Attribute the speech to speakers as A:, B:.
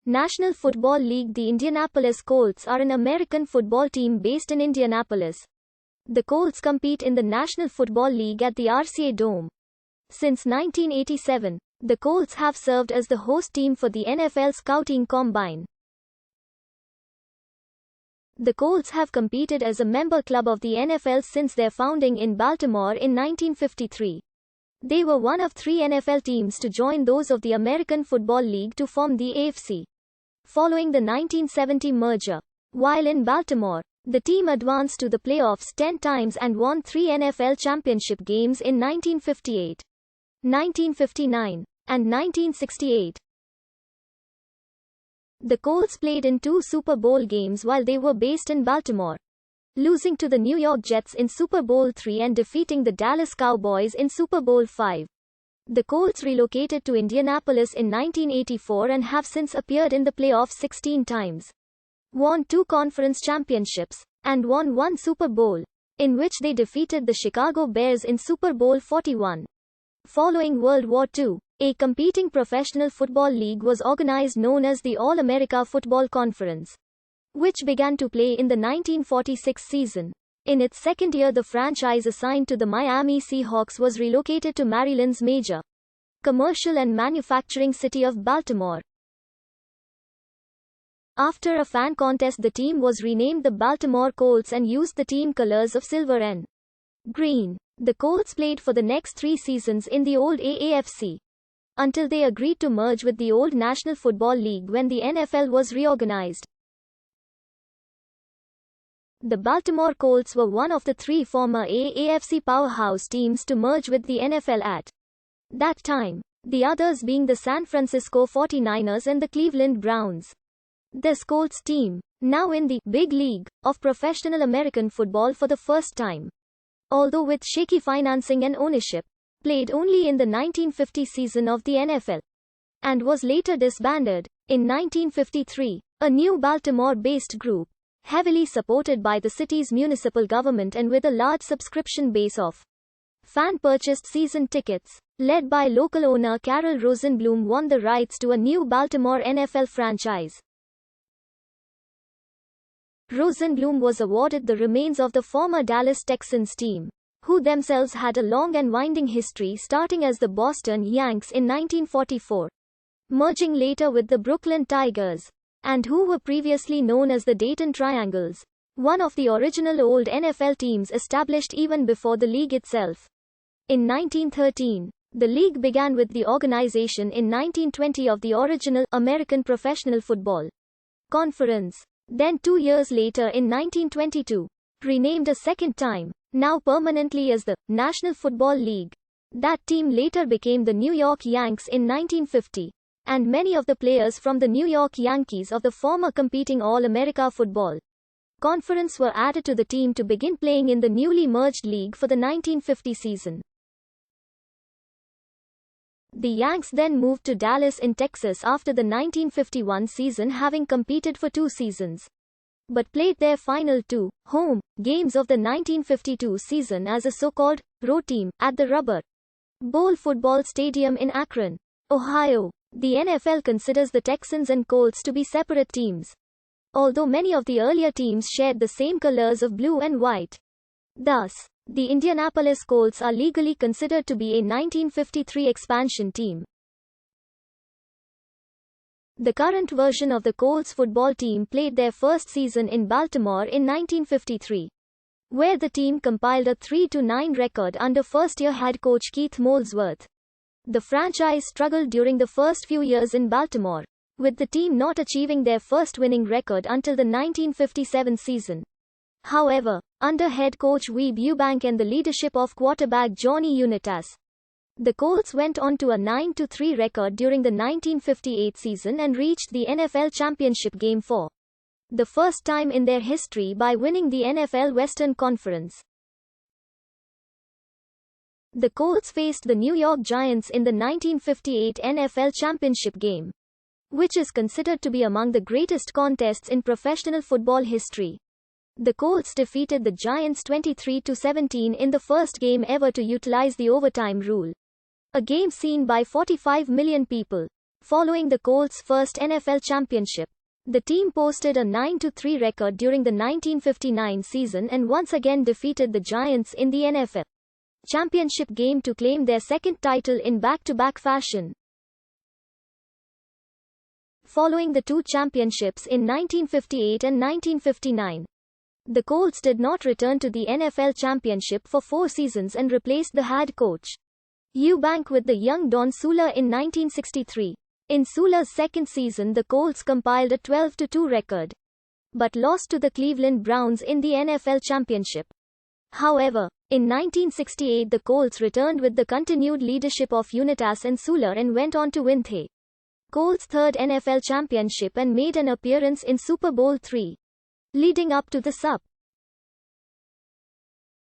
A: National Football League. The Indianapolis Colts are an American football team based in Indianapolis. The Colts compete in the National Football League at the RCA Dome. Since 1987, the Colts have served as the host team for the NFL Scouting Combine. The Colts have competed as a member club of the NFL since their founding in Baltimore in 1953. They were one of 3 NFL teams to join those of the American Football League to form the AFC. Following the 1970 merger, while in Baltimore, the team advanced to the playoffs 10 times and won 3 NFL championship games in 1958, 1959, and 1968. The Colts played in 2 Super Bowl games while they were based in Baltimore, losing to the New York Jets in Super Bowl III and defeating the Dallas Cowboys in Super Bowl V. The Colts relocated to Indianapolis in 1984 and have since appeared in the playoffs 16 times, won 2 conference championships, and won 1 Super Bowl, in which they defeated the Chicago Bears in Super Bowl 41. Following World War II, a competing professional football league was organized known as the All-America Football Conference, which began to play in the 1946 season. In its second year, the franchise assigned to the Miami Seahawks was relocated to Maryland's major commercial and manufacturing city of Baltimore. After a fan contest, the team was renamed the Baltimore Colts and used the team colors of silver and green. The Colts played for the next 3 seasons in the old AAFC, until they agreed to merge with the old National Football League when the NFL was reorganized. The Baltimore Colts were one of the 3 former AAFC powerhouse teams to merge with the NFL at that time, the others being the San Francisco 49ers and the Cleveland Browns. This Colts team, now in the big league of professional American football for the first time, although with shaky financing and ownership, played only in the 1950 season of the NFL, and was later disbanded. In 1953, a new Baltimore-based group, heavily supported by the city's municipal government and with a large subscription base of fan-purchased season tickets, led by local owner Carol Rosenblum, won the rights to a new Baltimore NFL franchise. Rosenblum was awarded the remains of the former Dallas Texans team, who themselves had a long and winding history starting as the Boston Yanks in 1944, merging later with the Brooklyn Tigers, and who were previously known as the Dayton Triangles, one of the original old NFL teams established even before the league itself. In 1913, the league began with the organization in 1920 of the original American Professional Football Conference. Then 2 years later in 1922, renamed a second time, now permanently as the National Football League. That team later became the New York Yanks in 1950. And many of the players from the New York Yankees of the former competing All-America Football Conference were added to the team to begin playing in the newly merged league for the 1950 season. The Yanks then moved to Dallas in Texas after the 1951 season, having competed for 2 seasons, but played their final 2 home games of the 1952 season as a so-called road team at the Rubber Bowl Football Stadium in Akron, Ohio. The NFL considers the Texans and Colts to be separate teams, although many of the earlier teams shared the same colors of blue and white. Thus, the Indianapolis Colts are legally considered to be a 1953 expansion team. The current version of the Colts football team played their first season in Baltimore in 1953, where the team compiled a 3-9 record under first-year head coach Keith Molesworth. The franchise struggled during the first few years in Baltimore, with the team not achieving their first winning record until the 1957 season. However, under head coach Weeb Ewbank and the leadership of quarterback Johnny Unitas, the Colts went on to a 9-3 record during the 1958 season and reached the NFL championship game for the first time in their history by winning the NFL Western Conference. The Colts faced the New York Giants in the 1958 NFL championship game, which is considered to be among the greatest contests in professional football history. The Colts defeated the Giants 23-17 in the first game ever to utilize the overtime rule, a game seen by 45 million people. following the Colts' first NFL championship. The team posted a 9-3 record during the 1959 season and once again defeated the Giants in the NFL championship game to claim their second title in back-to-back fashion. Following the two championships in 1958 and 1959, the Colts did not return to the NFL championship for 4 seasons and replaced the head coach Eubank with the young Don Shula in 1963. In Shula's second season, the Colts compiled a 12-2 record, but lost to the Cleveland Browns in the NFL championship. However, in 1968 the Colts returned with the continued leadership of Unitas and Shula and went on to win the Colts' third NFL championship and made an appearance in Super Bowl III. Leading up to the Sup.